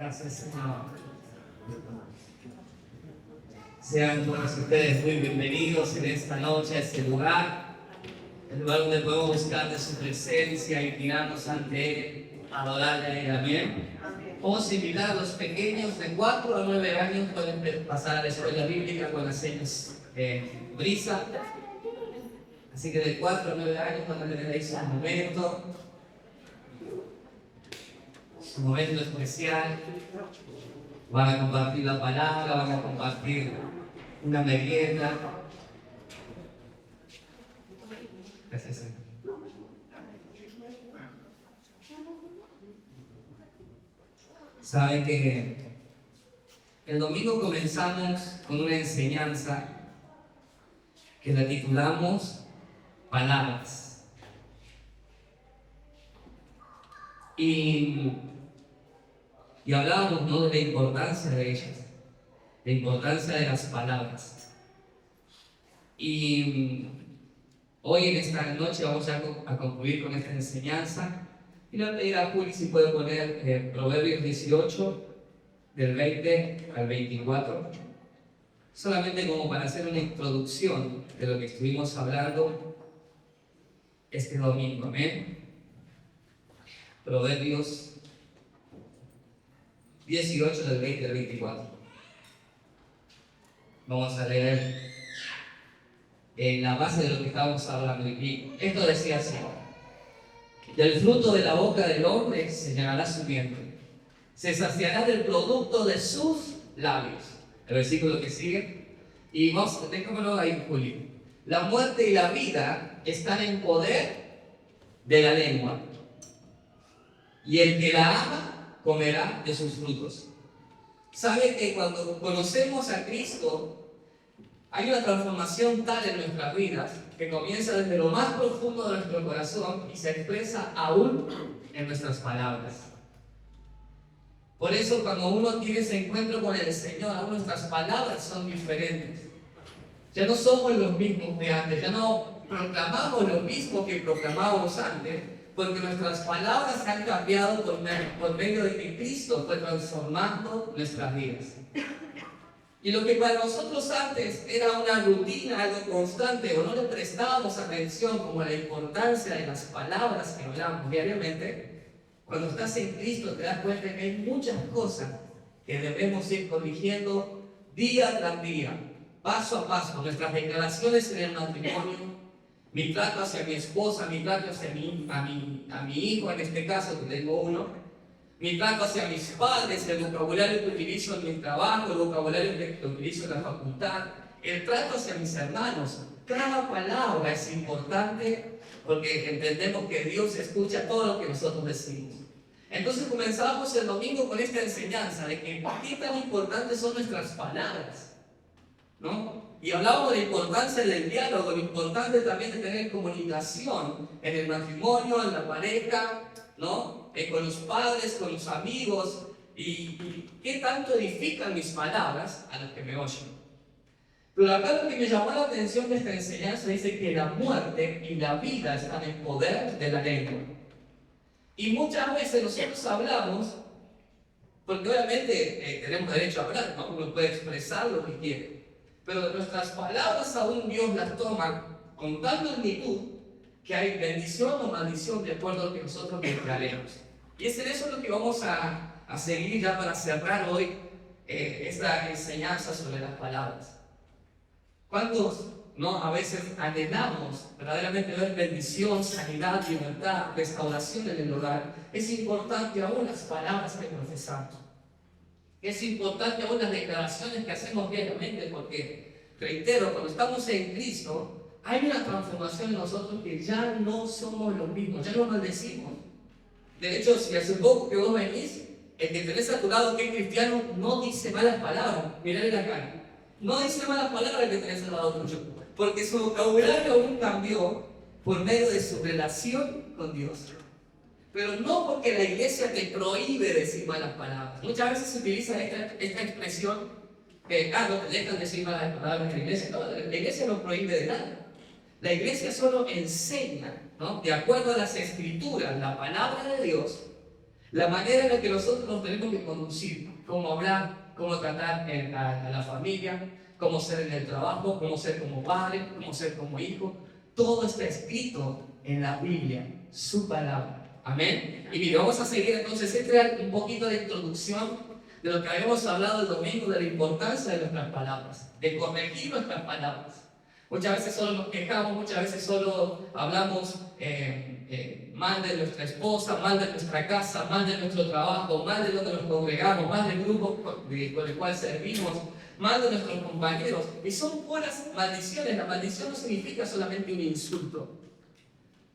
Gracias, Señor. Sean todos ustedes muy bienvenidos en esta noche a este lugar, el lugar donde podemos buscar de su presencia y tirarnos ante Él, adorarle. Amén. Vamos a invitar a los pequeños de 4 a 9 años, pueden pasar a la escuela bíblica con las señas brisa. Así que de 4 a 9 años, cuando tenéis un momento especial, van a compartir la palabra, van a compartir una merienda. Gracias, Señor. Saben que el domingo comenzamos con una enseñanza que la titulamos Palabras. Y hablábamos, ¿no?, de la importancia de ellas, la importancia de las palabras. Y hoy en esta noche vamos a concluir con esta enseñanza. Y le voy a pedir a Juli si puede poner Proverbios 18, del 20 al 24, solamente como para hacer una introducción de lo que estuvimos hablando este domingo. Amén. Proverbios 18, del 20 al 24. Vamos a leer en la base de lo que estábamos hablando. Y esto decía así: del fruto de la boca del hombre se llenará su vientre, se saciará del producto de sus labios. El versículo que sigue, y vamos, déjamelo ahí, Julio. La muerte y la vida están en poder de la lengua, y el que la ama comerá de sus frutos. ¿Sabe que cuando conocemos a Cristo hay una transformación tal en nuestras vidas que comienza desde lo más profundo de nuestro corazón y se expresa aún en nuestras palabras? Por eso cuando uno tiene ese encuentro con el Señor, aún nuestras palabras son diferentes. Ya no somos los mismos de antes, ya no proclamamos lo mismo que proclamábamos antes, porque nuestras palabras han cambiado por medio de que Cristo fue transformando nuestras vidas. Y lo que para nosotros antes era una rutina, algo constante, o no le prestábamos atención como la importancia de las palabras que hablamos diariamente, cuando estás en Cristo te das cuenta que hay muchas cosas que debemos ir corrigiendo día tras día, paso a paso. Nuestras declaraciones en el matrimonio, mi trato hacia mi esposa, mi trato hacia mi hijo, en este caso que tengo uno, mi trato hacia mis padres, el vocabulario que utilizo en mi trabajo, el vocabulario que utilizo en la facultad, el trato hacia mis hermanos. Cada palabra es importante porque entendemos que Dios escucha todo lo que nosotros decimos. Entonces comenzamos el domingo con esta enseñanza de que qué tan importantes son nuestras palabras, ¿no? Y hablábamos de la importancia del diálogo, lo importante también de tener comunicación en el matrimonio, en la pareja, ¿no? Con los padres, con los amigos, y qué tanto edifican mis palabras a los que me oyen. Pero acá lo que me llamó la atención de esta enseñanza dice que la muerte y la vida están en poder de la lengua. Y muchas veces nosotros hablamos, porque obviamente tenemos derecho a hablar, ¿no? Uno puede expresar lo que quiere, pero nuestras palabras aún Dios las toma con tal magnitud que hay bendición o maldición de acuerdo a lo que nosotros declaremos. Y es en eso lo que vamos a seguir ya para cerrar hoy esta enseñanza sobre las palabras. ¿Cuántos, no, a veces anhelamos verdaderamente ver bendición, sanidad, libertad, restauración en el hogar? Es importante aún las palabras que profesamos. Es importante aún las declaraciones que hacemos diariamente, porque, reitero, cuando estamos en Cristo, hay una transformación en nosotros que ya no somos los mismos, ya no maldecimos. De hecho, si hace poco que vos venís, el que tenés a tu lado que es cristiano no dice malas palabras. Mirá la cara. No dice malas palabras el que tenés al lado tuyo, porque su vocabulario aún cambió por medio de su relación con Dios. Pero no porque la iglesia te prohíbe decir malas palabras. Muchas veces se utiliza esta expresión que, no te dejan decir malas palabras en la iglesia. No, la iglesia no prohíbe de nada. La iglesia solo enseña, ¿no?, de acuerdo a las escrituras, la palabra de Dios, La manera en la que nosotros nos tenemos que conducir, cómo hablar, cómo tratar a la familia, cómo ser en el trabajo, cómo ser como padre, cómo ser como hijo, todo está escrito en la Biblia, su palabra. Amén. Y mire, vamos a seguir entonces. Esta era un poquito de introducción de lo que habíamos hablado el domingo, de la importancia de nuestras palabras, de corregir nuestras palabras. Muchas veces solo nos quejamos, muchas veces solo hablamos mal de nuestra esposa, mal de nuestra casa, mal de nuestro trabajo, mal de donde nos congregamos, mal del grupo con el cual servimos, mal de nuestros compañeros. Y son puras maldiciones. La maldición no significa solamente un insulto.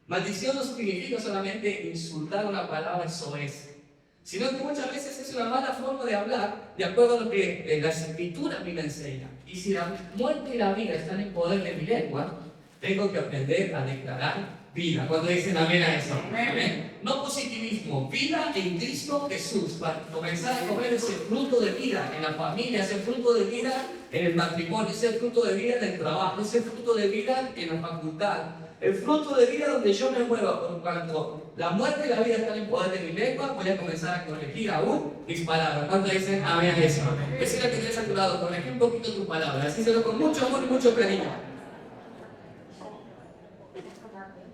Maldición no significa solamente insultar una palabra soez, sino que muchas veces es una mala forma de hablar de acuerdo a lo que las escrituras me enseñan. Y si la muerte y la vida están en poder de mi lengua, tengo que aprender a declarar vida. Cuando dicen amén a eso. Amén. No positivismo, vida en Cristo Jesús, para comenzar a comer ese fruto de vida en la familia, ese fruto de vida en el matrimonio, ese fruto de vida en el trabajo, ese fruto de vida en la facultad. El fruto de vida donde yo me mueva, por cuanto la muerte y la vida están en poder de mi lengua, voy a comenzar a corregir aún mis palabras. ¿Cuánto dicen amén a eso? Decirle que tienes a tu lado, corregir un poquito tus palabras, asíselo con mucho amor y mucho cariño.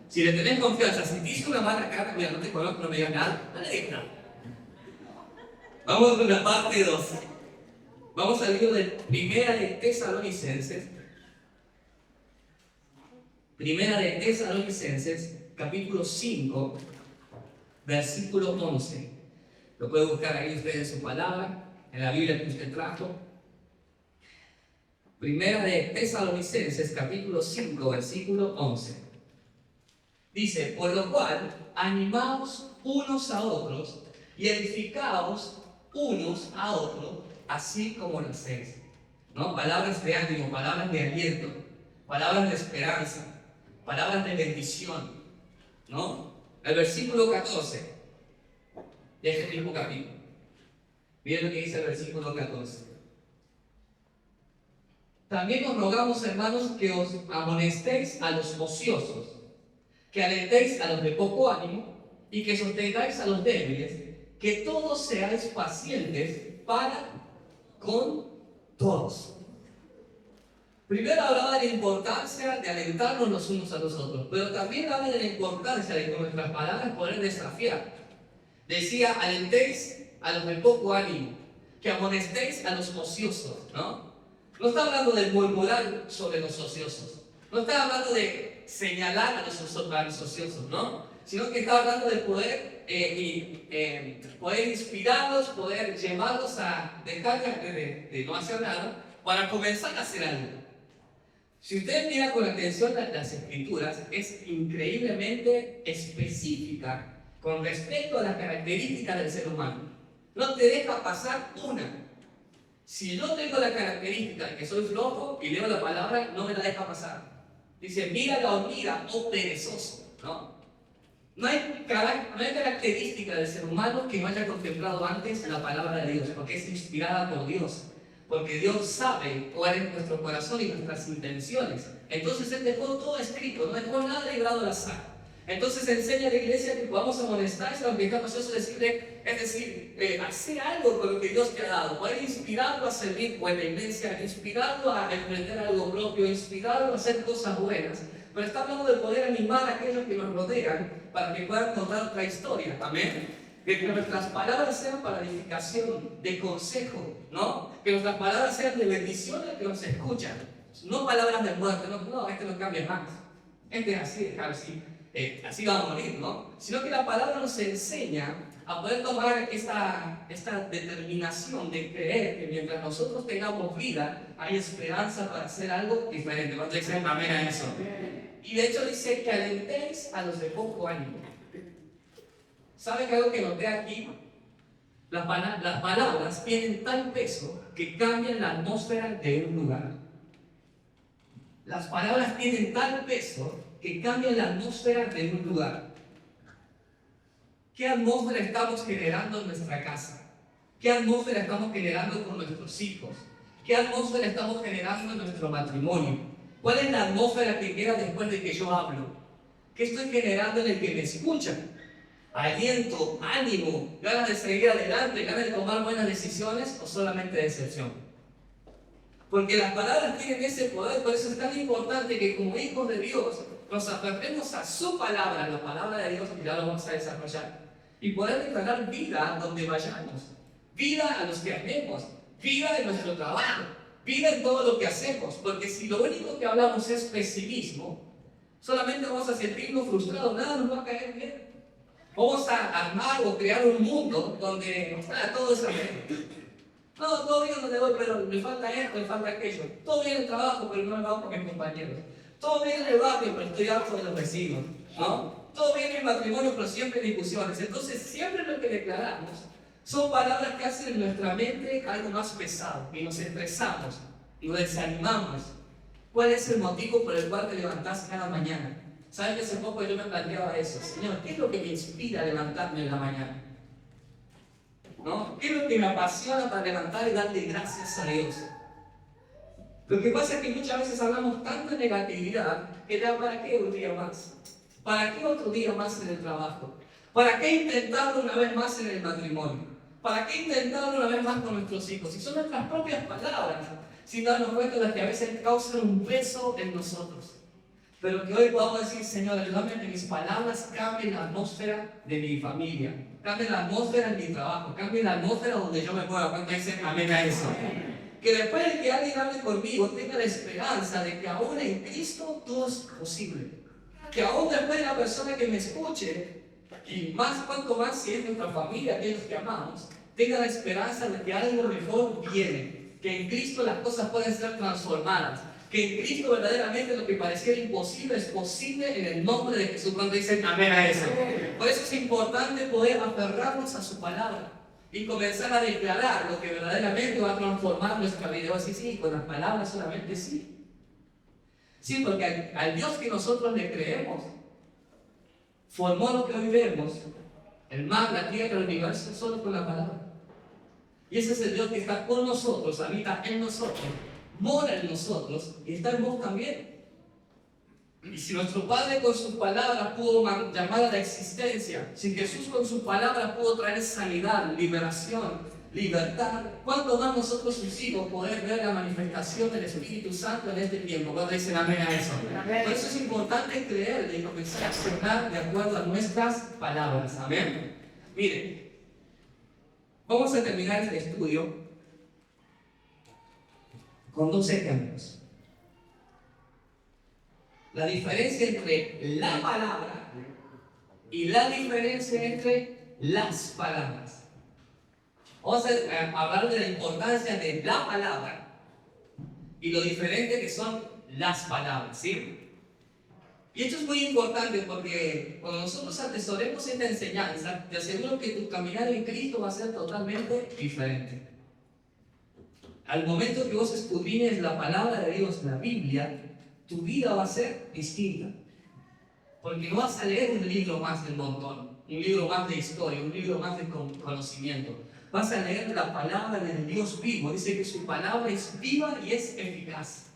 Si le tenés confianza, si te hizo una mala cara, mira, no te conozco, no me digas nada, no le digas nada. Vamos con la parte 2. Vamos al libro de Primera de Tesalonicenses. Primera de Tesalonicenses, capítulo 5, versículo 11. Lo puede buscar ahí usted en su palabra, en la Biblia que usted trajo. Primera de Tesalonicenses, capítulo 5, versículo 11. Dice, por lo cual, animaos unos a otros y edificaos unos a otros, así como lo hacéis. ¿No? Palabras de ánimo, palabras de aliento, palabras de esperanza, palabras de bendición, ¿no? El versículo 14 de este mismo capítulo. Miren lo que dice el versículo 14. También os rogamos, hermanos, que os amonestéis a los ociosos, que alentéis a los de poco ánimo y que sostengáis a los débiles, que todos seáis pacientes para con todos. Primero hablaba de la importancia de alentarnos los unos a los otros, pero también habla de la importancia de con nuestras palabras poder desafiar. Decía, alentéis a los de poco ánimo, que amonestéis a los ociosos, ¿no? No está hablando de murmurar sobre los ociosos, no está hablando de señalar a los ociosos, ¿no? Sino que está hablando de poder, poder inspirarlos, poder llevarlos a dejar de no hacer nada para comenzar a hacer algo. Si usted mira con atención las escrituras, es increíblemente específica con respecto a las características del ser humano. No te deja pasar una. Si yo tengo la característica de que soy flojo y leo la palabra, no me la deja pasar. Dice, mira la hormiga, oh perezoso, ¿no? No hay característica del ser humano que no haya contemplado antes la palabra de Dios, porque es inspirada por Dios. Porque Dios sabe cuál es nuestro corazón y nuestras intenciones. Entonces Él dejó todo escrito, no dejó nada librado al azar. Entonces enseña a la iglesia que podamos amonestarse a los que estamos decirle, es decir, hacer algo con lo que Dios te ha dado, poder inspirarlo a servir en la iglesia, inspirarlo a emprender algo propio, inspirarlo a hacer cosas buenas. Pero está hablando de poder animar a aquellos que nos rodean para que puedan contar otra historia. Amén. Que nuestras palabras sean para edificación, de consejo, ¿no? Que nuestras palabras sean de bendición a los que nos escuchan. No palabras de muerte, no, este no cambia más. Este es así, así va a morir, ¿no? Sino que la palabra nos enseña a poder tomar esta determinación de creer que mientras nosotros tengamos vida, hay esperanza para hacer algo diferente. ¿Cuántos dicen amén a eso? Y de hecho dice que alentéis a los de poco ánimo. ¿Saben que algo que noté aquí? Las palabras tienen tal peso que cambian la atmósfera de un lugar. Las palabras tienen tal peso que cambian la atmósfera de un lugar. ¿Qué atmósfera estamos generando en nuestra casa? ¿Qué atmósfera estamos generando con nuestros hijos? ¿Qué atmósfera estamos generando en nuestro matrimonio? ¿Cuál es la atmósfera que queda después de que yo hablo? ¿Qué estoy generando en el que me escuchan? aliento, ánimo, ganas de seguir adelante, ganas de tomar buenas decisiones o solamente decepción. Porque las palabras tienen ese poder, por eso es tan importante que como hijos de Dios nos aferremos a su palabra, la palabra de Dios, que ya lo vamos a desarrollar, y poder declarar vida donde vayamos, vida a los que amemos, vida en nuestro trabajo, vida en todo lo que hacemos, porque si lo único que hablamos es pesimismo, solamente vamos a sentirnos frustrados, nada nos va a caer bien. Vamos a armar o crear un mundo donde todo es amén. No, todo bien donde voy, pero me falta esto, me falta aquello. Todo bien en el trabajo, pero no me va con mis compañeros. Todo bien en el barrio, pero estoy harto de los vecinos. ¿No? Todo bien en el matrimonio, pero siempre hay discusiones. Entonces, siempre lo que declaramos son palabras que hacen en nuestra mente algo más pesado. Y nos estresamos, y nos desanimamos. ¿Cuál es el motivo por el cual te levantás cada mañana? ¿Sabes que hace poco yo me planteaba eso? Señor, ¿qué es lo que me inspira a levantarme en la mañana? ¿No? ¿Qué es lo que me apasiona para levantar y darle gracias a Dios? Lo que pasa es que muchas veces hablamos tanto de negatividad que ya ¿para qué un día más? ¿Para qué otro día más en el trabajo? ¿Para qué intentarlo una vez más en el matrimonio? ¿Para qué intentarlo una vez más con nuestros hijos? Si son nuestras propias palabras, sin darnos cuenta de que a veces causan un peso en nosotros. Pero que hoy podamos decir, Señor, ayúdame a que mis palabras cambien la atmósfera de mi familia, cambien la atmósfera en mi trabajo, cambien la atmósfera donde yo me mueva. ¿Cuánto dicen amén a eso? Que después de que alguien hable conmigo, tenga la esperanza de que aún en Cristo todo es posible. Que aún después de la persona que me escuche, y más, cuanto más si es nuestra familia, aquellos que amamos, tenga la esperanza de que algo mejor viene. Que en Cristo las cosas pueden ser transformadas. Que en Cristo verdaderamente lo que pareciera imposible es posible en el nombre de Jesús. Cuando dicen amén a eso. Por eso es importante poder aferrarnos a su palabra y comenzar a declarar lo que verdaderamente va a transformar nuestra vida. Así sí, con las palabras solamente sí. Sí, porque al Dios que nosotros le creemos, formó lo que hoy vemos, el mar, la tierra, el universo, solo con la palabra. Y ese es el Dios que está con nosotros, habita en nosotros, mora en nosotros y está en vos también. Y si nuestro Padre con sus palabras pudo llamar a la existencia, si Jesús con sus palabras pudo traer sanidad, liberación, libertad, ¿cuánto más nosotros sus hijos poder ver la manifestación del Espíritu Santo en este tiempo? ¿Cuánto dicen amén a eso? Amén. Por eso es importante creer y comenzar a accionar de acuerdo a nuestras palabras. Amén. Miren, vamos a terminar este estudio con dos ejemplos. La diferencia entre la palabra y la diferencia entre las palabras. Vamos a hablar de la importancia de la palabra y lo diferente que son las palabras, ¿sí? Y esto es muy importante porque cuando nosotros atesoremos esta enseñanza, te aseguro que tu caminar en Cristo va a ser totalmente diferente. Al momento que vos escudriñes la palabra de Dios, la Biblia, tu vida va a ser distinta. Porque no vas a leer un libro más del montón, un libro más de historia, un libro más de conocimiento. Vas a leer la palabra del Dios vivo. Dice que su palabra es viva y es eficaz.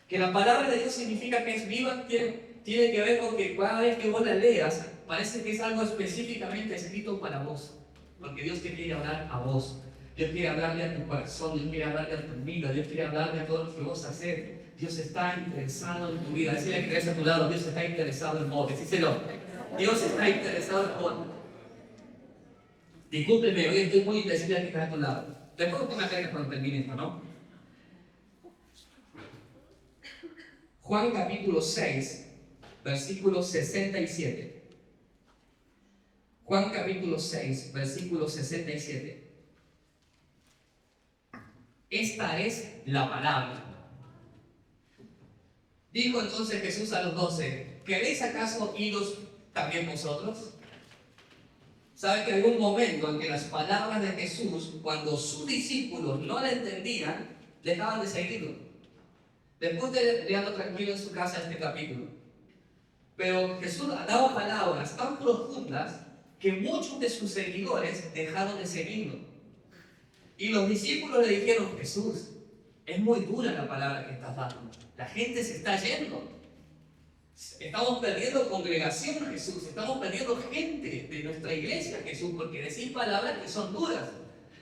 Que la palabra de Dios significa que es viva, tiene que ver con que cada vez que vos la leas, parece que es algo específicamente escrito para vos. Porque Dios te quiere hablar a vos. Dios quiere hablarle a tu corazón, Dios quiere hablarle a tu vida, Dios quiere hablarle a todo lo que vos haces. Dios está interesado en tu vida. Decirle que tenés a tu lado, Dios está interesado en vos. Decíselo. Dios está interesado en vos. Discúlpeme, hoy estoy muy indeciso de que está a tu lado. Después usted me aclara cuando termine esto, ¿no? Juan capítulo 6, versículo 67. Juan capítulo 6, versículo 67. Esta es la palabra. Dijo entonces Jesús a los 12, ¿queréis acaso iros también vosotros? ¿Sabe que hay un momento en que las palabras de Jesús, cuando sus discípulos no la entendían, dejaban de seguirlo? Después de leerlo tranquilo en su casa este capítulo. Pero Jesús daba palabras tan profundas que muchos de sus seguidores dejaron de seguirlo. Y los discípulos le dijeron, Jesús, es muy dura la palabra que estás dando. La gente se está yendo. Estamos perdiendo congregación, Jesús. Estamos perdiendo gente de nuestra iglesia, Jesús, porque decís palabras que son duras.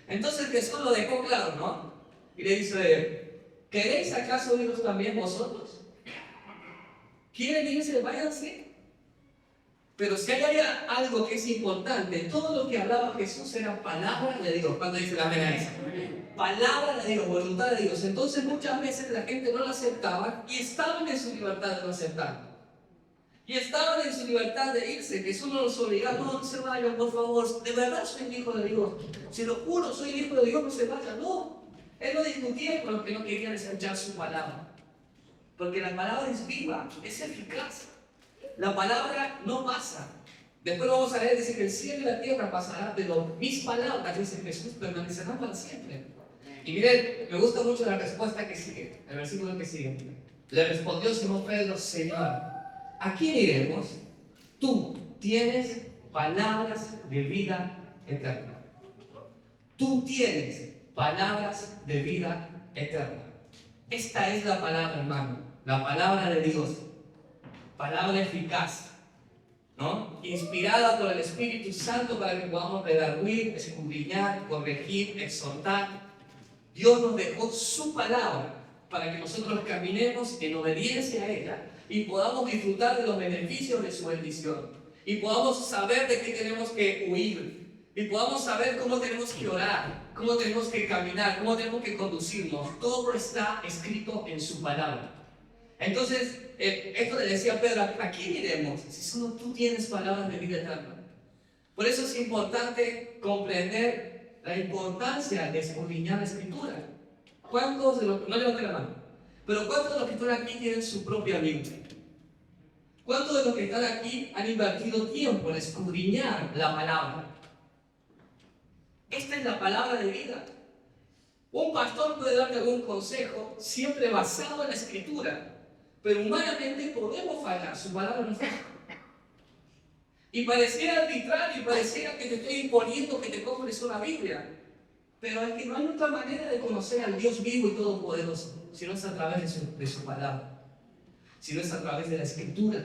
Entonces Jesús lo dejó claro, ¿no? Y le dice, ¿queréis acaso iros también vosotros? ¿Quieren irse? Váyanse. Pero si hay algo que es importante, todo lo que hablaba Jesús era palabra de Dios. Cuando dice la amenaza, palabra de Dios, voluntad de Dios. Entonces muchas veces la gente no lo aceptaba y estaban en su libertad de no aceptarlo. Y estaban en su libertad de irse. Jesús no los obligaba, no se vayan, por favor. De verdad soy el hijo de Dios. Se lo juro, soy el hijo de Dios, no se vayan. No. Él no discutía con los que no querían escuchar su palabra. Porque la palabra es viva, es eficaz. La palabra no pasa. Después vamos a leer, dice que el cielo y la tierra pasarán, pero mis palabras, dice Jesús, permanecerán para siempre. Y miren, me gusta mucho la respuesta que sigue, el versículo que sigue. Le respondió Simón Pedro, Señor, ¿a quién iremos? Tú tienes palabras de vida eterna. Tú tienes palabras de vida eterna. Esta es la palabra, hermano, la palabra de Dios. Palabra eficaz, ¿no? Inspirada por el Espíritu Santo para que podamos redarguir, escudriñar, corregir, exhortar. Dios nos dejó su palabra para que nosotros caminemos en obediencia a ella y podamos disfrutar de los beneficios de su bendición y podamos saber de qué tenemos que huir y podamos saber cómo tenemos que orar, cómo tenemos que caminar, cómo tenemos que conducirnos. Todo está escrito en su palabra. Entonces, esto le decía a Pedro, ¿a quién iremos si solo tú tienes palabras de vida eterna? Por eso es importante comprender la importancia de escudriñar la Escritura. ¿Cuántos de los que no levanten la mano? Pero ¿cuántos de los que están aquí tienen su propia Biblia? ¿Cuántos de los que están aquí han invertido tiempo en escudriñar la palabra? Esta es la palabra de vida. Un pastor puede darte algún consejo siempre basado en la Escritura. Pero humanamente podemos fallar, su palabra no falla. Y pareciera arbitrario, y pareciera que te estoy imponiendo que te compres una Biblia. Pero es que no hay otra manera de conocer al Dios vivo y todopoderoso, si no es a través de su palabra, si no es a través de la Escritura,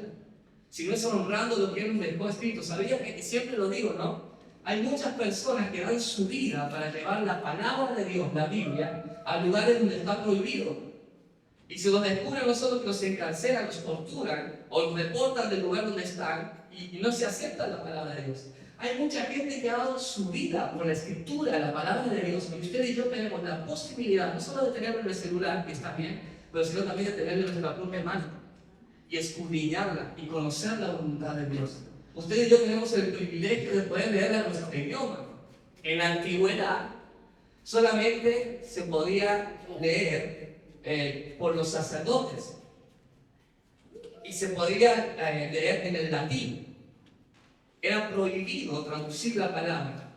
si no es honrando lo que Él nos dejó escrito. ¿Sabías que siempre lo digo, no? Hay muchas personas que dan su vida para llevar la palabra de Dios, la Biblia, a lugares donde está prohibido. Y si los descubren, no solo que los encarcelan, los torturan o los deportan del lugar donde están y no se acepta la palabra de Dios. Hay mucha gente que ha dado su vida por la Escritura, la palabra de Dios. Y usted y yo tenemos la posibilidad no solo de tenerlo en el celular, que está bien, pero sino también de tenerlo en la propia mano y escudriñarla y conocer la voluntad de Dios. Usted y yo tenemos el privilegio de poder leerla en nuestro idioma. En la antigüedad solamente se podía leer por los sacerdotes y se podía leer en el latín. Era prohibido traducir la palabra.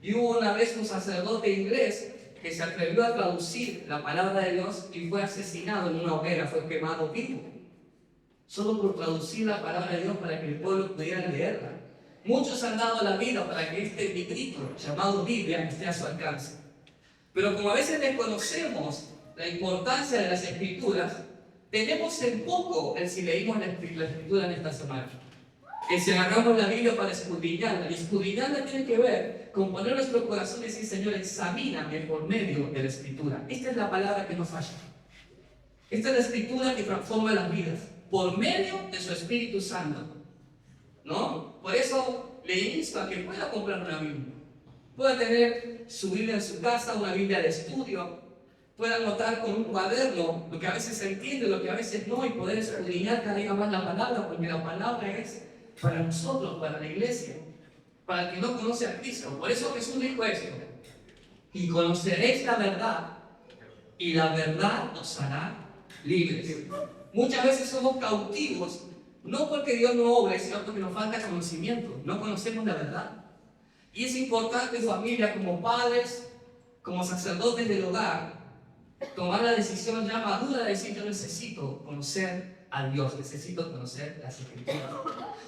Y hubo una vez un sacerdote inglés que se atrevió a traducir la palabra de Dios y fue asesinado en una hoguera, fue quemado vivo, solo por traducir la palabra de Dios para que el pueblo pudiera leerla. Muchos han dado la vida para que este librito llamado Biblia esté a su alcance. Pero como a veces desconocemos la importancia de las Escrituras, tenemos en poco el si leímos la Escritura en esta semana. Que si agarramos la Biblia para escudriñarla, y escudriñarla tiene que ver con poner nuestro corazón y decir, Señor, examíname por medio de la Escritura. Esta es la palabra que no falla. Esta es la Escritura que transforma las vidas, por medio de su Espíritu Santo, ¿no? Por eso le insto a que pueda comprar una Biblia, pueda tener su Biblia en su casa, una Biblia de estudio, pueda anotar con un cuaderno lo que a veces se entiende, lo que a veces no, y poder escudriñar cada día más la palabra, porque la palabra es para nosotros, para la iglesia, para el que no conoce a Cristo. Por eso Jesús dijo esto: y conoceréis la verdad, y la verdad os hará libres. Muchas veces somos cautivos, no porque Dios no obre, sino porque nos falta conocimiento, no conocemos la verdad. Y es importante, familia, como padres, como sacerdotes del hogar, tomar la decisión ya madura de decir: yo necesito conocer a Dios, necesito conocer las Escrituras.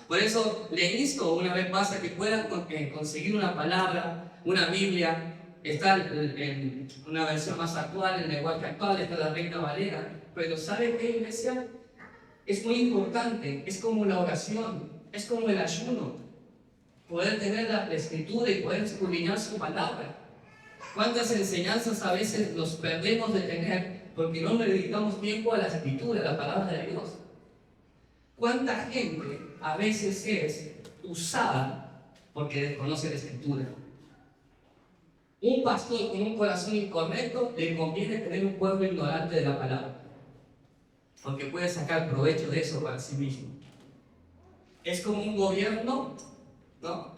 Por eso le insto una vez más a que puedan conseguir una palabra, una Biblia. Está en una versión más actual, en el lenguaje actual, está la Reina Valera. Pero ¿sabe qué, iglesia? Es muy importante, es como la oración, es como el ayuno, poder tener la escritura y poder escudriñar su palabra. ¿Cuántas enseñanzas a veces nos perdemos de tener porque no le dedicamos tiempo a la escritura, a la palabra de Dios? ¿Cuánta gente a veces es usada porque desconoce la escritura? Un pastor con un corazón incorrecto le conviene tener un pueblo ignorante de la palabra, porque puede sacar provecho de eso para sí mismo. Es como un gobierno, ¿no?,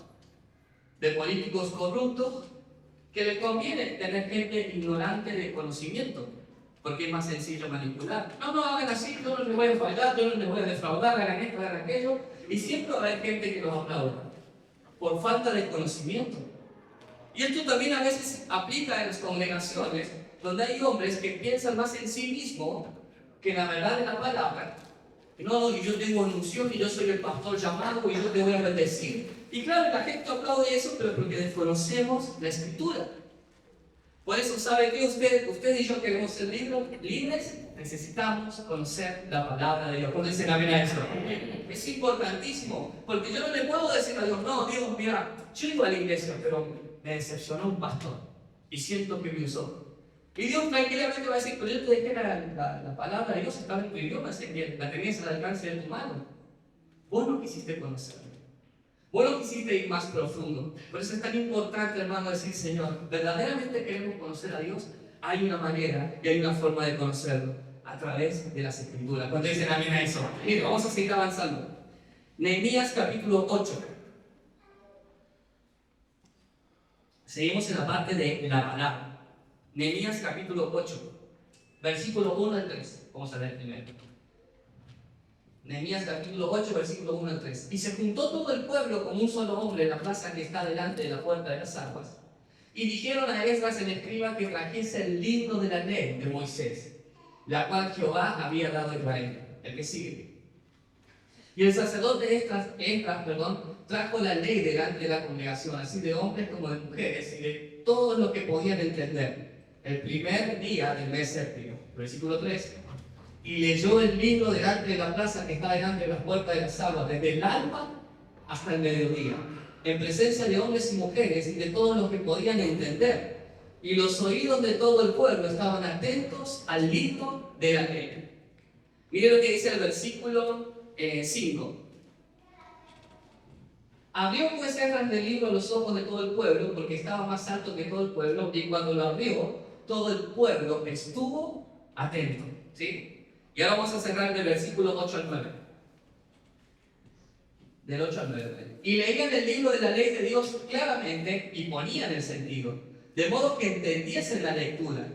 de políticos corruptos que le conviene tener gente ignorante de conocimiento, porque es más sencillo manipular. No, hagan así, yo no les voy a fallar, yo no les voy a defraudar, hagan esto, hagan aquello, y siempre va a haber gente que los aplauda por falta de conocimiento. Y esto también a veces aplica en las congregaciones, donde hay hombres que piensan más en sí mismos que en la verdad de la palabra. No, y yo tengo unción y yo soy el pastor llamado y yo te voy a bendecir. Y claro, la gente aplaude eso, pero porque desconocemos la escritura. Por eso, ¿sabe qué? Usted y yo queremos ser libres, necesitamos conocer la palabra de Dios. ¿Cuándo dicen amén a eso? Es importantísimo, porque yo no le puedo decir a Dios, no, Dios, mira, yo iba a la iglesia, pero me decepcionó un pastor y siento que me usó. Y Dios tranquilamente va a decir, pero yo te dejé la palabra de Dios, estaba en tu idioma, la tenías al alcance de tu mano. Vos no quisiste conocerlo. Vos no quisiste ir más profundo. Por eso es tan importante, hermano, decir, Señor, verdaderamente queremos conocer a Dios. Hay una manera y hay una forma de conocerlo, a través de las Escrituras. Cuando dicen amén a eso. Mire, vamos a seguir avanzando. Nehemías capítulo 8. Seguimos en la parte de la palabra. Nehemías capítulo 8, versículo 1 al 3. Vamos a leer primero. Nehemías capítulo 8, versículo 1 al 3. Y se juntó todo el pueblo como un solo hombre en la plaza que está delante de la puerta de las aguas. Y dijeron a Esdras el escriba que trajese el libro de la ley de Moisés, la cual Jehová había dado a Israel. El que sigue. Y el sacerdote Esdras, trajo la ley delante de la congregación, así de hombres como de mujeres, y de todos los que podían entender, el primer día del mes séptimo. Versículo 3. Y leyó el libro delante de la plaza que está delante de las puertas de las aguas, desde el alba hasta el mediodía, en presencia de hombres y mujeres y de todos los que podían entender. Y los oídos de todo el pueblo estaban atentos al libro de la ley. Mire lo que dice el versículo 5. Abrió pues Esdras del libro los ojos de todo el pueblo, porque estaba más alto que todo el pueblo, y cuando lo abrió, todo el pueblo estuvo atento. ¿Sí? Y ahora vamos a cerrar del versículo 8 al 9. Del 8 al 9. Y leían el libro de la ley de Dios claramente y ponían el sentido, de modo que entendiesen la lectura.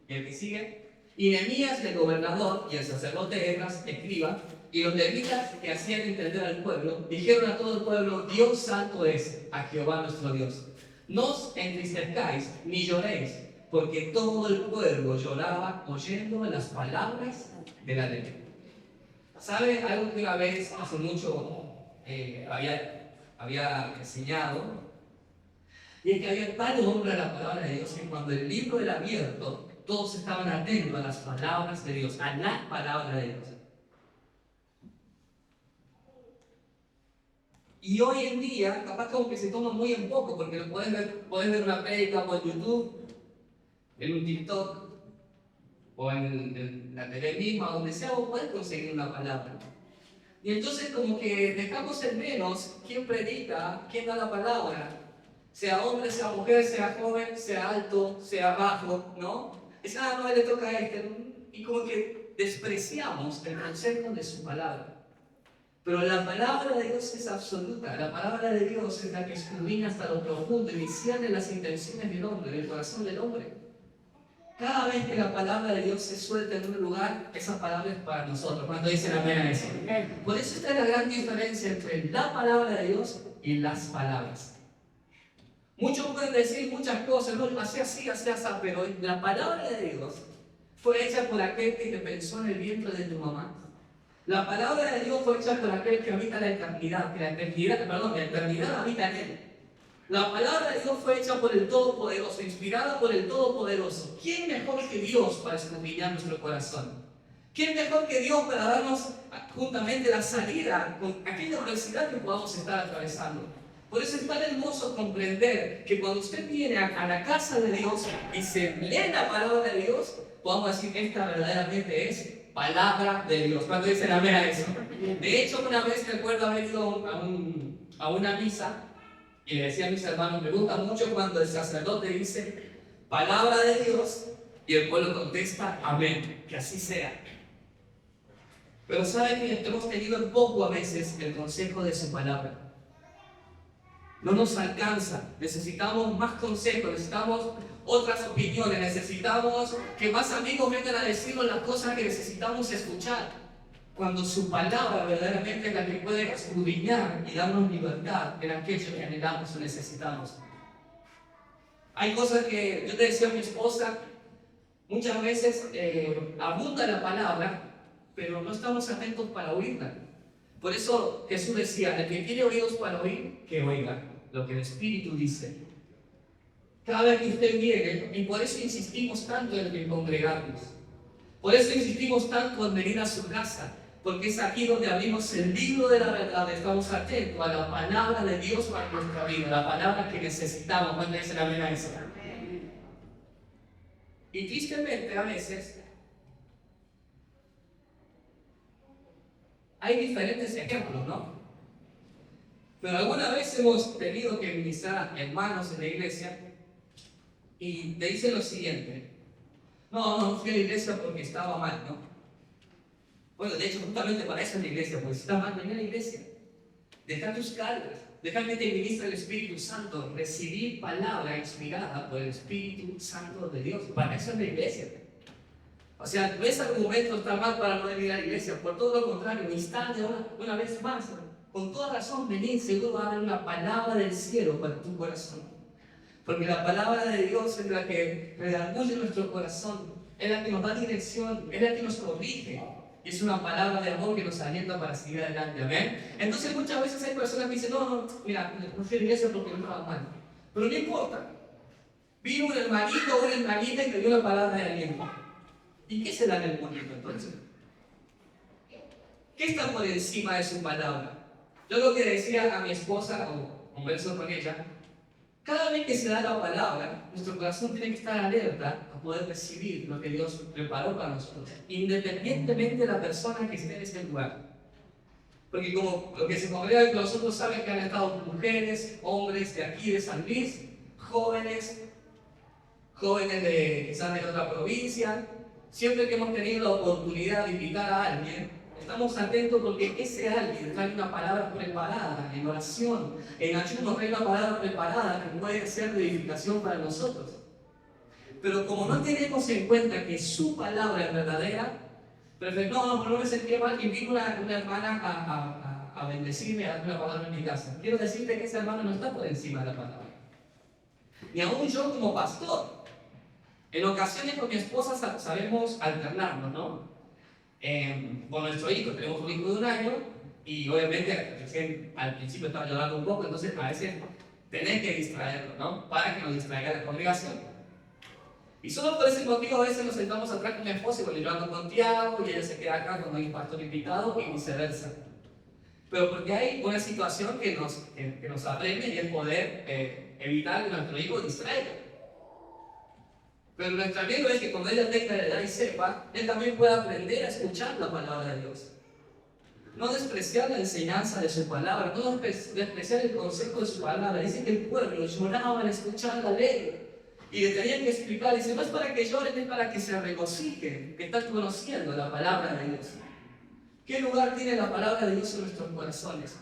¿Y el que sigue? Y Nehemías, el gobernador, y el sacerdote Esdras, escriba, y los levitas que hacían entender al pueblo, dijeron a todo el pueblo: Dios santo es a Jehová nuestro Dios. No os entristezcáis ni lloréis, porque todo el pueblo lloraba oyendo las palabras de la ley. ¿Sabe algo que una vez, hace mucho, había enseñado? Y es que había tal honra a la palabra de Dios que cuando el libro era abierto, todos estaban atentos a las palabras de Dios, a la palabra de Dios. Y hoy en día, capaz como que se toma muy en poco, porque lo puedes ver una prédica por YouTube, en un TikTok, o en la tele misma, donde sea, vos podés conseguir una palabra. Y entonces como que dejamos en menos quién predica, quién da la palabra, sea hombre, sea mujer, sea joven, sea alto, sea bajo, ¿no? Es, no, le toca a este, y como que despreciamos el consejo de su palabra. Pero la palabra de Dios es absoluta. La palabra de Dios es la que escudriña hasta lo profundo y discierne las intenciones del hombre, del corazón del hombre. Cada vez que la palabra de Dios se suelta en un lugar, esa palabra es para nosotros. Cuando dicen amén a eso. Por eso está la gran diferencia entre la palabra de Dios y las palabras. Muchos pueden decir muchas cosas, no, hace así, pero la palabra de Dios fue hecha por aquel que te pensó en el vientre de tu mamá. La palabra de Dios fue hecha por aquel que habita la eternidad, la eternidad habita en él. La palabra de Dios fue hecha por el Todopoderoso, inspirada por el Todopoderoso. ¿Quién mejor que Dios para escudriñar nuestro corazón? ¿Quién mejor que Dios para darnos juntamente la salida con aquella adversidad que podamos estar atravesando? Por eso es tan hermoso comprender que cuando usted viene a la casa de Dios y se lee la palabra de Dios, podamos decir que esta verdaderamente es palabra de Dios. ¿Cuánto dicen amén a eso? De hecho, una vez recuerdo haber ido a una misa y le decía a mis hermanos, me gusta mucho cuando el sacerdote dice palabra de Dios y el pueblo contesta amén, que así sea. Pero saben que hemos tenido en poco a veces el consejo de su palabra. No nos alcanza, necesitamos más consejos, necesitamos otras opiniones, necesitamos que más amigos vengan a decirnos las cosas que necesitamos escuchar. Cuando su palabra verdaderamente es la que puede escudriñar y darnos libertad en aquello que anhelamos o necesitamos. Hay cosas que yo te decía a mi esposa, muchas veces abunda la palabra, pero no estamos atentos para oírla. Por eso Jesús decía, el que tiene oídos para oír, que oiga lo que el Espíritu dice. Cada vez que usted viene, y por eso insistimos tanto en congregarnos, por eso insistimos tanto en venir a su casa, porque es aquí donde abrimos el libro de la verdad, estamos atentos a la palabra de Dios para nuestra vida, la palabra que necesitamos. ¿Cuándo dicen amén a eso? Y tristemente a veces hay diferentes ejemplos, ¿no? Pero alguna vez hemos tenido que ministrar a hermanos en la iglesia y te dicen lo siguiente: no fui a la iglesia porque estaba mal, ¿no? Bueno, de hecho, justamente para eso es la iglesia, porque si está mal, ven a la iglesia. Deja tus cargas, deja que te ministre el Espíritu Santo, recibir palabra inspirada por el Espíritu Santo de Dios. Para eso es la iglesia. O sea, no es argumento estar mal para no venir a la iglesia, por todo lo contrario, instante una vez más, con toda razón, venir, seguro va a haber una palabra del cielo para tu corazón. Porque la palabra de Dios es la que redarguye nuestro corazón, es la que nos da dirección, es la que nos corrige. Y es una palabra de amor que nos alienta para seguir adelante, ¿amén? Entonces muchas veces hay personas que dicen, mira, no fui a la iglesia porque no estaba mal. Pero no importa. Vino un hermanito o una hermanita y te dio la palabra de aliento. ¿Y qué se da en el momento entonces? ¿Qué está por encima de su palabra? Yo lo que decía a mi esposa, o converso con ella, cada vez que se da la palabra, nuestro corazón tiene que estar alerta a poder recibir lo que Dios preparó para nosotros, independientemente de la persona que esté en ese lugar. Porque como lo que se congrega con nosotros saben que han estado mujeres, hombres de aquí, de San Luis, jóvenes de quizás de otra provincia. Siempre que hemos tenido la oportunidad de invitar a alguien, estamos atentos porque ese alguien trae una palabra preparada, en oración, en ayuno trae una palabra preparada que puede ser de edificación para nosotros. Pero como no tenemos en cuenta que su palabra es verdadera, no me sentía mal que vino una hermana a bendecirme, a darme una palabra en mi casa. Quiero decirte que ese hermano no está por encima de la palabra. Ni aún yo como pastor. En ocasiones con mi esposa sabemos alternarnos, ¿no? Con nuestro hijo, tenemos un hijo de 1 año y obviamente recién al principio estaba llorando un poco, entonces a veces tenés que distraerlo, ¿no? Para que nos distraiga la congregación. Y solo por ese motivo a veces nos sentamos atrás con mi esposa y cuando yo ando con Tiago y ella se queda acá cuando hay un pastor invitado y viceversa. Pero porque hay una situación que nos apremia y es poder evitar que nuestro hijo distraiga. Pero nuestro amigo es que cuando ella tenga la edad y sepa, él también pueda aprender a escuchar la palabra de Dios. No despreciar la enseñanza de su palabra, no despreciar el consejo de su palabra. Dice que el pueblo lloraba al escuchar la ley. Y le tenían que explicar, dice, no es para que lloren, es para que se regocijen, que están conociendo la palabra de Dios. ¿Qué lugar tiene la palabra de Dios en nuestros corazones?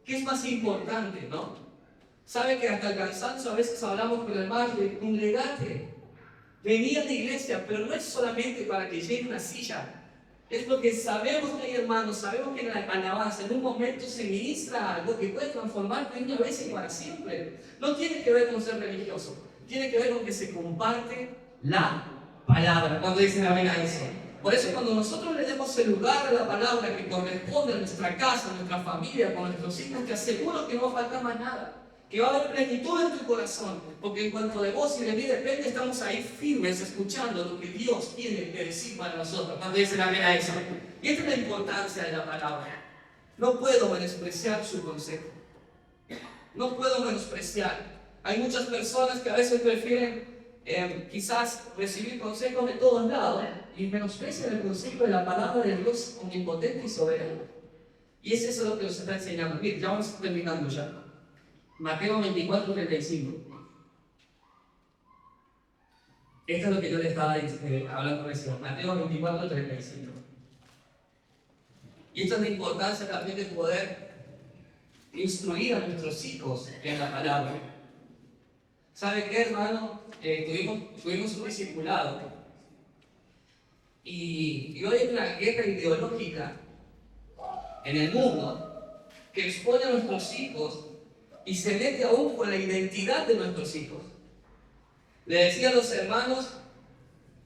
¿Qué es más importante, no? ¿Sabe que hasta el cansancio a veces hablamos con el hermano de congregate? Venir a la iglesia, pero no es solamente para que llegue una silla. Es porque sabemos que hay hermanos, sabemos que en la alabanza en un momento se ministra algo que puede transformarte de una vez y para siempre. No tiene que ver con ser religioso, tiene que ver con que se comparte la palabra. Cuando dicen amén a eso. Por eso cuando nosotros le demos el lugar a la palabra que corresponde a nuestra casa, a nuestra familia, con nuestros hijos, te aseguro que no va a faltar más nada. que va a haber plenitud en tu corazón, porque en cuanto de vos y de mí depende, estamos ahí firmes escuchando lo que Dios tiene que decir para nosotros. Cuando dicen amén a eso. Y esta es la importancia de la palabra. No puedo menospreciar su consejo. No puedo menospreciar. Hay muchas personas que a veces prefieren quizás recibir consejos de todos lados y menosprecian el consejo de la palabra de Dios omnipotente y soberano. Y es eso lo que nos está enseñando. Miren, ya vamos terminando ya. Mateo 24:35. Esto es lo que yo le estaba hablando recién. Mateo 24:35. Y esta es la importancia también de poder instruir a nuestros hijos en la palabra. ¿Sabe qué, hermano? Tuvimos un discipulado. Y hoy hay una guerra ideológica en el mundo que expone a nuestros hijos y se mete aún con la identidad de nuestros hijos. Le decía a los hermanos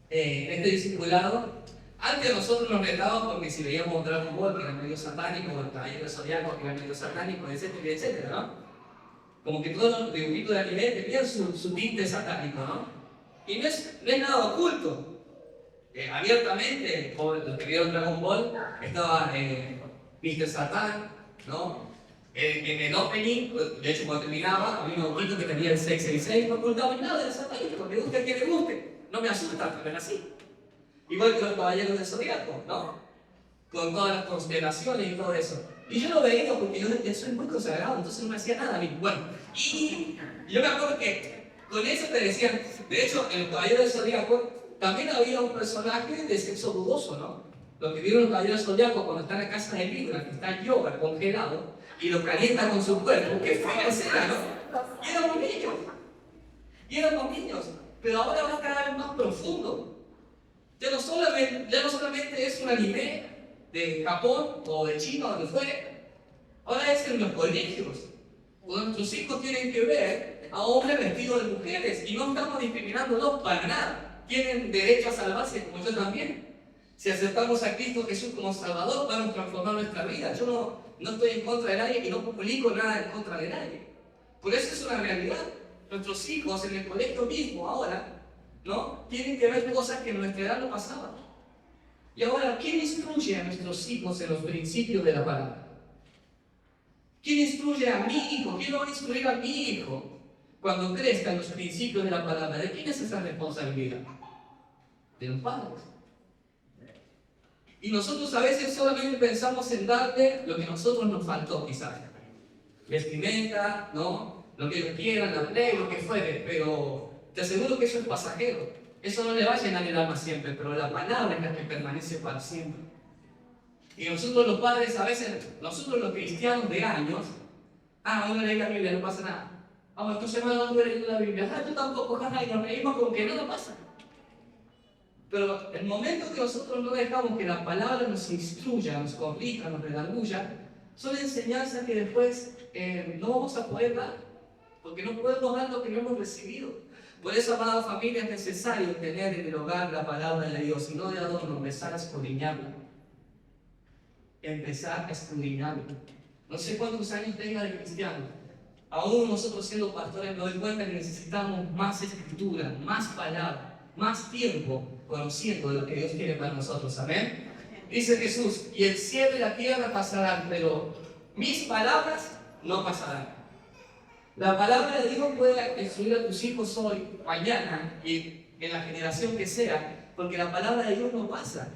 en este discipulado, antes nosotros nos retábamos porque si veíamos Dragon Ball, que era medio satánico, o el Caballero del Zodiaco, que era medio satánico, etcétera, etcétera, ¿no? Como que todos los dibujitos de anime tenían su tinte satánico, ¿no? Y no es nada oculto. Abiertamente, los que vieron Dragon Ball, estaba Mr. Satan, ¿no? En el opening, de hecho cuando terminaba, había un poquito que tenía el 666, no ocultaba nada del satanismo, me gusta a quien le guste, no me asusta, pero es así. Igual que los Caballeros del Zodiaco, ¿no? Con todas las constelaciones y todo eso. Y yo lo veía porque yo soy muy consagrado, entonces no me hacía nada a mí. Bueno, y yo me acuerdo que con eso te decían, de hecho, en los Caballeros del Zodiaco también había un personaje de sexo dudoso, ¿no? Los que vieron los Caballeros del Zodiaco cuando están en casa de Libra, que está en yoga, congelado, y lo calienta con su cuerpo. ¡Qué fea escena, ¿no? Y éramos niños. Y éramos niños. Pero ahora va cada vez más profundo. Ya no solamente es un anime de Japón o de China o donde fuere. Ahora es en los colegios. Donde nuestros hijos tienen que ver a hombres vestidos de mujeres. Y no estamos discriminándolos para nada. Tienen derecho a salvarse como yo también. Si aceptamos a Cristo Jesús como Salvador, vamos a transformar nuestra vida. Yo no estoy en contra de nadie y no publico nada en contra de nadie. Por eso es una realidad. Nuestros hijos en el colegio mismo ahora, ¿no? Tienen que ver cosas que en nuestra edad no pasaban. Y ahora, ¿quién instruye a nuestros hijos en los principios de la palabra? ¿Quién instruye a mi hijo? ¿Quién lo va a instruir a mi hijo cuando crezca en los principios de la palabra? ¿De quién es esa responsabilidad? De los padres. Y nosotros a veces solamente pensamos en darle lo que a nosotros nos faltó, quizás. Vestimenta, ¿no? Lo que ellos quieran, la play, lo que fuere. Pero te aseguro que eso es pasajero. Eso no le va a llenar el alma siempre, pero la palabra es la que permanece para siempre. Y nosotros los padres, a veces, nosotros los cristianos de años, no leí la Biblia, no pasa nada. Entonces no leí la Biblia. Tú tampoco, y nos reímos con que no pasa. Pero el momento que nosotros no dejamos que la palabra nos instruya, nos corrija, nos redarguya, son enseñanzas que después no vamos a poder dar, porque no podemos dar lo que no hemos recibido. Por eso, amada familia, es necesario tener en el hogar la palabra de Dios, y no de adorno, empezar a escudriñarla. Empezar a escudriñarla. No sé cuántos años tenga de cristiano. Aún nosotros siendo pastores nos doy cuenta que necesitamos más escritura, más palabra, más tiempo conociendo lo que Dios quiere para nosotros. Amén. Dice Jesús, y el cielo y la tierra pasarán, pero mis palabras no pasarán. La palabra de Dios puede instruir a tus hijos hoy, mañana y en la generación que sea, porque la palabra de Dios no pasa.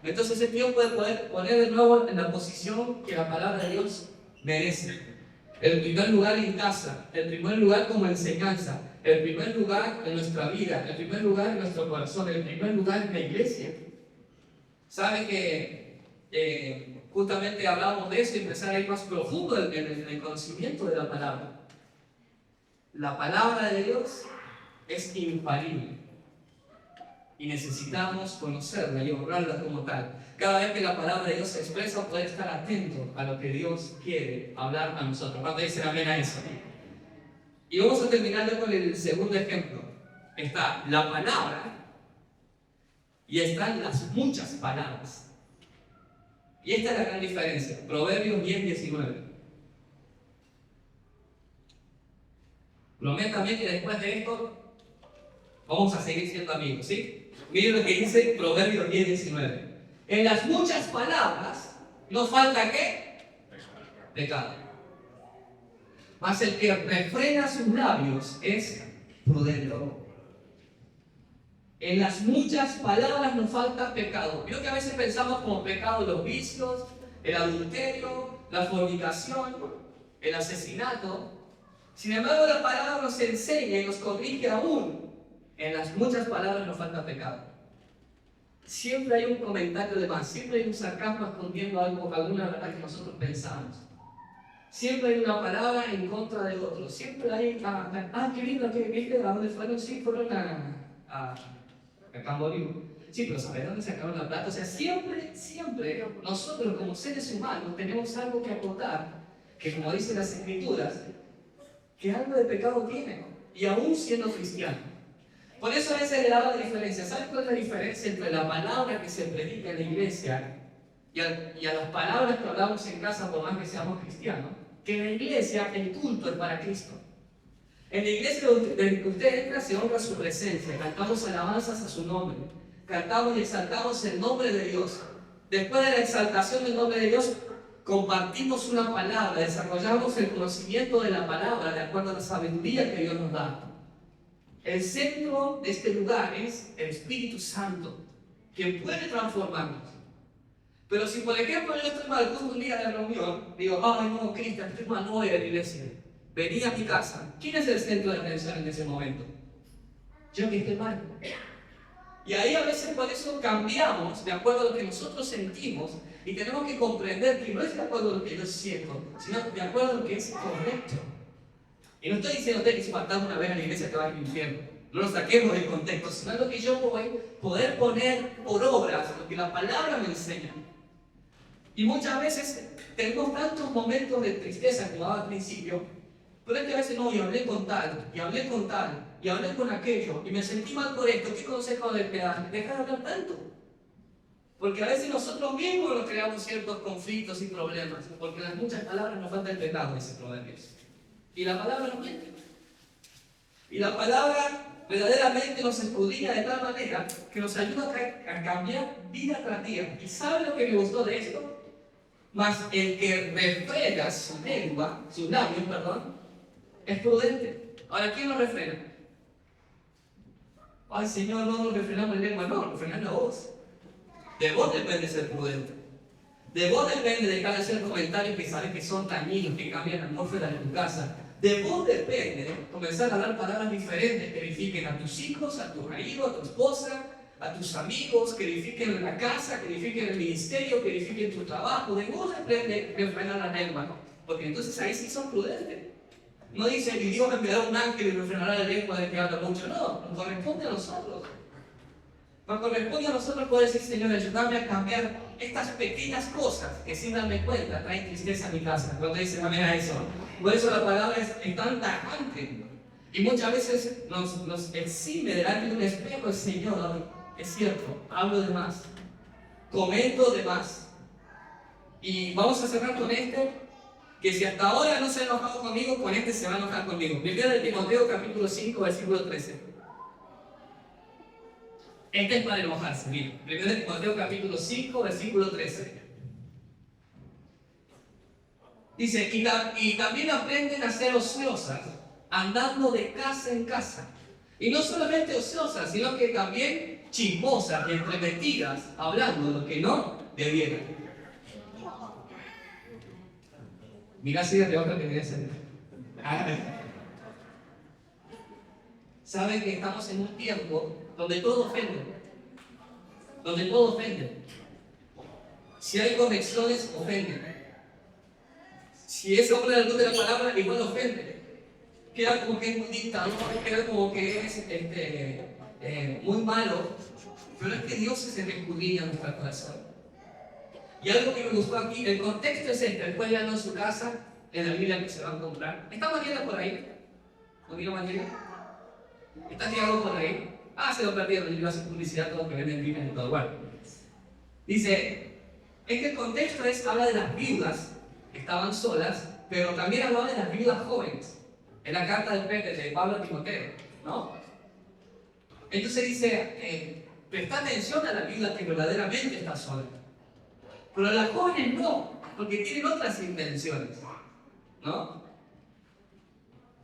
Entonces el Dios puede poner de nuevo en la posición que la palabra de Dios merece. El primer lugar en casa, el primer lugar como enseñanza, el primer lugar en nuestra vida, el primer lugar en nuestro corazón, el primer lugar en la iglesia. ¿Sabe que justamente hablamos de eso y empezar a ir más profundo en el conocimiento de la palabra? La palabra de Dios es infalible y necesitamos conocerla y honrarla como tal. Cada vez que la palabra de Dios se expresa, poder estar atento a lo que Dios quiere hablar a nosotros. ¿Cuántos dicen amén a eso? Y vamos a terminar con el segundo ejemplo. Está la palabra y están las muchas palabras. Y esta es la gran diferencia. Proverbios 10:19. Prométame que después de esto vamos a seguir siendo amigos, ¿sí? Miren lo que dice Proverbios 10:19. En las muchas palabras no falta ¿qué? Pecado. Mas el que refrena sus labios es prudente. En las muchas palabras nos falta pecado. Creo que a veces pensamos como pecado los vicios, el adulterio, la fornicación, el asesinato. Sin embargo, la palabra nos enseña y nos corrige aún. En las muchas palabras nos falta pecado. Siempre hay un comentario de más, siempre hay un sarcasmo escondiendo algo, alguna verdad que nosotros pensamos. Siempre hay una palabra en contra del otro. Siempre hay, qué lindo, que viste, ¿a dónde fueron? Sí, fueron a Camboriú. Sí, pero ¿sabes dónde sacaron la plata? O sea, siempre nosotros como seres humanos tenemos algo que aportar, que como dicen las Escrituras, que algo de pecado tiene, y aún siendo cristiano. Por eso a veces le daba la diferencia. ¿Sabes cuál es la diferencia entre la palabra que se predica en la iglesia y a las palabras que hablamos en casa por más que seamos cristianos? Que en la iglesia el culto es para Cristo. En la iglesia desde que usted entra se honra su presencia, cantamos alabanzas a su nombre, cantamos y exaltamos el nombre de Dios. Después de la exaltación del nombre de Dios, compartimos una palabra, desarrollamos el conocimiento de la palabra de acuerdo a la sabiduría que Dios nos da. El centro de este lugar es el Espíritu Santo, que puede transformarnos. Pero si por ejemplo yo estoy mal un día de reunión, digo, ay no, Cristian, estoy mal, no voy a la iglesia. Vení a mi casa. ¿Quién es el centro de atención en ese momento? Yo que estoy mal. Y ahí a veces por eso cambiamos de acuerdo a lo que nosotros sentimos y tenemos que comprender que no es de acuerdo a lo que yo siento, sino de acuerdo a lo que es correcto. Y no estoy diciéndote que si faltas una vez a la iglesia te vas al infierno. No lo saquemos del contexto, sino lo que yo voy a poder poner por obras, lo que la palabra me enseña. Y muchas veces tenemos tantos momentos de tristeza, como daba al principio, pero es que a veces no, y hablé con tal, y hablé con tal, y hablé con aquello, y me sentí mal por esto. ¿Qué consejo le das? Deja de hablar tanto. Porque a veces nosotros mismos nos creamos ciertos conflictos y problemas, porque en las muchas palabras nos falta el pecado, dice Proverbios. Y la palabra no miente. Y la palabra verdaderamente nos escudriña de tal manera que nos ayuda a cambiar día tras día. ¿Y sabe lo que me gustó de esto? Mas el que refrena su lengua, sus labios, perdón, es prudente. Ahora, ¿quién lo refrena? Ay, Señor, no refrenamos la lengua, no, refrenamos la voz. De vos depende ser prudente. De vos depende dejar de hacer comentarios que sabes que son dañinos, que cambian la atmósfera de tu casa. De vos depende comenzar a dar palabras diferentes que edifiquen a tus hijos, a tu marido, a tu esposa, a tus amigos, que edifiquen la casa, que edifiquen el ministerio, que edifiquen tu trabajo. De vos depende refrenar la lengua, ¿no? Porque entonces ahí sí son prudentes. No dice, mi Dios me enviará un ángel y refrenará la lengua de que habla mucho. No, nos corresponde a nosotros. Nos corresponde a nosotros poder decir, Señor, ayúdame a cambiar estas pequeñas cosas que sin darme cuenta traen tristeza a mi casa. Cuando dicen amén a eso. Por eso la palabra es tan tajante. Y muchas veces nos exime delante de un espejo el Señor. Es cierto, hablo de más. Comento de más. Y vamos a cerrar con que si hasta ahora no se ha enojado conmigo, con se va a enojar conmigo. Primera de Timoteo capítulo 5, versículo 13. Es para enojarse, miren. Primera de Timoteo capítulo 5, versículo 13. Dice, y también aprenden a ser ociosas, andando de casa en casa. Y no solamente ociosas, sino que también chismosas y entremetidas, hablando de lo que no debieran. Mirá si de otra que me dicen. Saben que estamos en un tiempo donde todo ofende. Donde todo ofende. Si hay conexiones, ofende. Si es hombre de la luz de la palabra, igual ofende. Queda como que es muy dictador, queda como que es muy malo. Pero es que Dios se escudriña en nuestro corazón. Y algo que me gustó aquí, el contexto es después de en su casa, en la Biblia que se van a comprar. ¿Está Mariela por ahí? ¿No vino Mariela? ¿Está Tiago por ahí? Se lo perdieron, yo iba a hacer publicidad a todos que venden Biblia y todo. Bueno, dice, es que el contexto habla de las viudas que estaban solas, pero también hablaba de las viudas jóvenes. En la carta de Pablo a Timoteo, ¿no? Entonces dice, presta atención a la vida que verdaderamente está sola. Pero las jóvenes no, porque tienen otras intenciones, ¿no?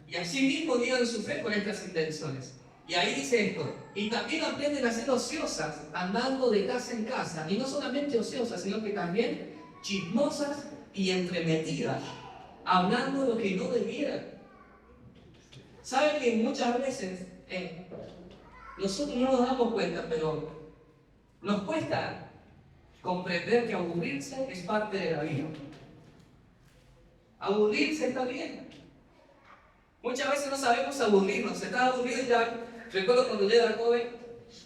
Y así mismo niegan su fe con estas intenciones. Y ahí dice esto, y también aprenden a ser ociosas, andando de casa en casa, y no solamente ociosas, sino que también chismosas y entremetidas, hablando lo que no debieran. ¿Saben que muchas veces nosotros no nos damos cuenta, pero nos cuesta comprender que aburrirse es parte de la vida? Aburrirse está bien. Muchas veces no sabemos aburrirnos. Se está aburrido ya. Recuerdo cuando yo era joven,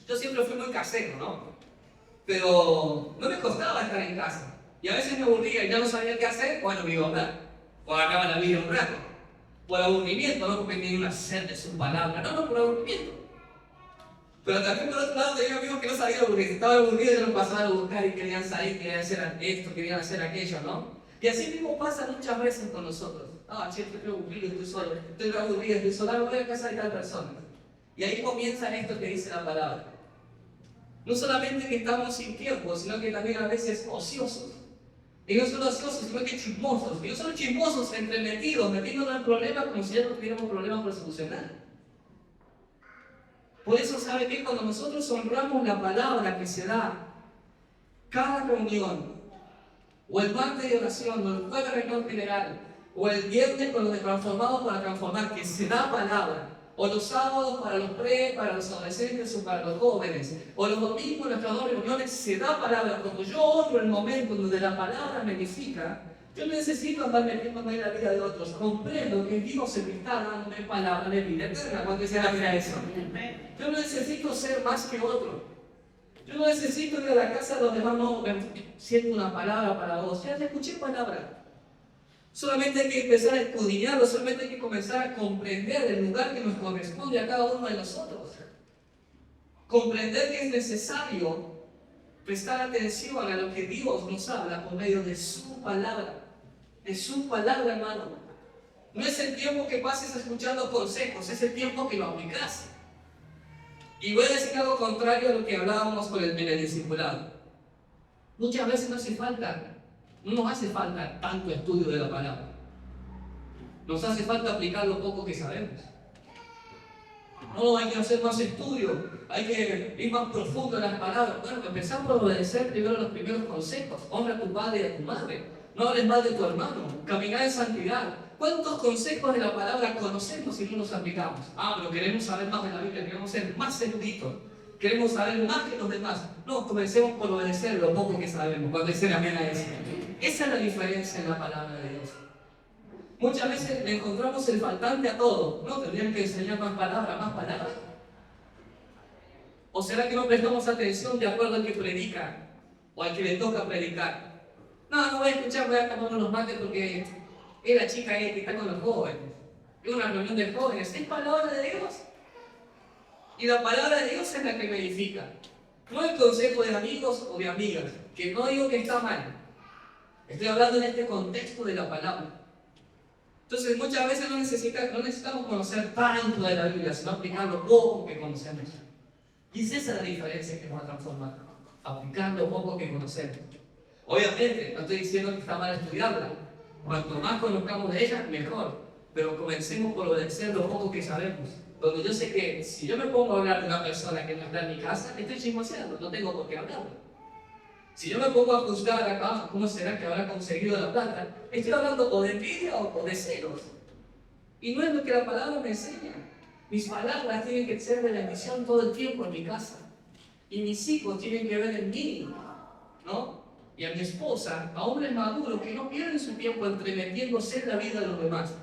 yo siempre fui muy casero, ¿no? Pero no me costaba estar en casa. Y a veces me aburría y ya no sabía qué hacer. Bueno, me iba a hablar. O agarraba la Biblia un rato. Por aburrimiento, no porque tenía una sed de su palabra. No, por aburrimiento. Pero también por otro lado tenía amigos que no sabían porque estaba aburrido y no pasaban a buscar y querían salir, querían hacer esto, querían hacer aquello, ¿no? Y así mismo pasa muchas veces con nosotros. Che, estoy aburrido, estoy solo, estoy aburrido, estoy solo, voy a casa de tal persona. Y ahí comienza esto que dice la palabra. No solamente que estamos sin tiempo, sino que también a veces ociosos. Y no solo ociosos, sino que chismosos. Y no solo chismosos, entremetidos, metiéndonos en problemas como si ya no tuviéramos problemas por solucionar. Por eso, ¿sabe qué? Cuando nosotros honramos la palabra que se da cada reunión, o el martes de oración, o el jueves de reunión general, o el viernes con los de transformados para transformar, que se da palabra, o los sábados para los para los adolescentes o para los jóvenes, o los domingos en nuestras dos reuniones se da palabra. Cuando yo honro el momento donde la palabra me edifica, yo no necesito andar metiéndome en la vida de otros. Comprendo que Dios me está dándome palabra de vida eterna. ¿Cuánto se da eso? Yo no necesito ser más que otro. Yo no necesito ir a la casa donde hermano siento una palabra para vos. Ya te escuché palabra. Solamente hay que empezar a escudriñarlo, solamente hay que comenzar a comprender el lugar que nos corresponde a cada uno de nosotros. Comprender que es necesario prestar atención a lo que Dios nos habla por medio de su palabra. De su palabra, hermano. No es el tiempo que pases escuchando consejos, es el tiempo que lo aplicas. Y voy a decir algo contrario a lo que hablábamos en el discipulado. Muchas veces no nos hace falta tanto estudio de la palabra. Nos hace falta aplicar lo poco que sabemos. No, hay que hacer más estudio, hay que ir más profundo en las palabras. Bueno, empezamos por obedecer primero los primeros consejos. Honra a tu padre y a tu madre. No hables mal de tu hermano. Caminar en santidad. ¿Cuántos consejos de la palabra conocemos y no los aplicamos? Pero queremos saber más de la Biblia, queremos ser más eruditos, queremos saber más que los demás. No, comencemos por obedecer lo poco que sabemos. Cuando dicen amén a eso. Esa es la diferencia en la palabra de Dios. Muchas veces le encontramos el faltante a todo. No, tendrían que enseñar más palabras, más palabras. ¿O será que no prestamos atención de acuerdo al que predica o al que le toca predicar? No voy a escuchar, voy a tomar unos mates porque es la chica que está con los jóvenes. Es una reunión de jóvenes. Es palabra de Dios. Y la palabra de Dios es la que me edifica. No el consejo de amigos o de amigas, que no digo que está mal. Estoy hablando en este contexto de la palabra. Entonces muchas veces no necesitamos conocer tanto de la Biblia, sino aplicar lo poco que conocemos. Y es esa la diferencia que nos va a transformar. Aplicar lo poco que conocemos. Obviamente, no estoy diciendo que está mal estudiarla. Cuanto más conozcamos de ella, mejor. Pero comencemos por obedecer lo poco que sabemos. Donde yo sé que si yo me pongo a hablar de una persona que no está en mi casa, estoy chismoseando, no tengo por qué hablarlo. Si yo me pongo a juzgar acá, ¿cómo será que habrá conseguido la plata? Estoy hablando o de envidia o de celos. Y no es lo que la palabra me enseña. Mis palabras tienen que ser de bendición todo el tiempo en mi casa. Y mis hijos tienen que ver en mí, ¿no? Y a mi esposa, a hombres maduros que no pierden su tiempo entremetiéndose en la vida de los demás,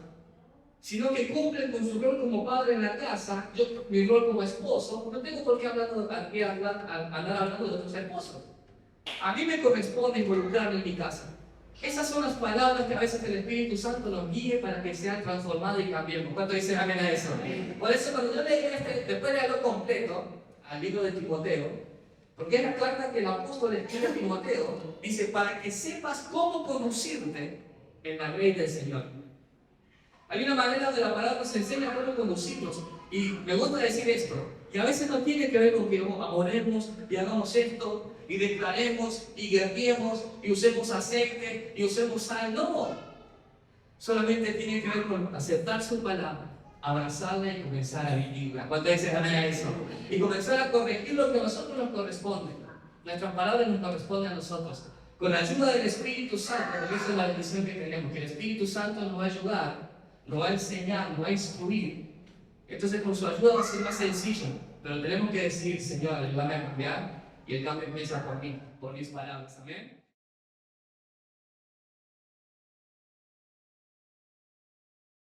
sino que cumplen con su rol como padre en la casa. Yo, mi rol como esposo, no tengo por qué andar hablando de otros esposos. A mí me corresponde involucrarme en mi casa. Esas son las palabras que a veces el Espíritu Santo nos guíe para que sean transformadas y cambiemos. ¿Cuánto dicen amén a eso? Por eso cuando yo leí después de leerlo completo, al libro de Timoteo, porque es la carta que el apóstol escribe a Timoteo, dice, para que sepas cómo conducirte en la ley del Señor. Hay una manera de la palabra se enseña cómo conducirnos. Y me gusta decir esto. Y a veces no tiene que ver con que amoremos y hagamos esto, y declaremos, y guerriemos, y usemos aceite, y usemos sal. No. Solamente tiene que ver con aceptar su palabra, abrazarla y comenzar a vivirla. ¿Cuántas veces amén a eso? Y comenzar a corregir lo que a nosotros nos corresponde. Nuestras palabras nos corresponden a nosotros. Con la ayuda del Espíritu Santo, porque esa es la bendición que tenemos, que el Espíritu Santo nos va a ayudar, nos va a enseñar, nos va a instruir. Entonces con su ayuda va a ser más sencillo, pero tenemos que decir, Señor, ayúdame a cambiar, y el cambio empieza por mí, por mis palabras. Amén.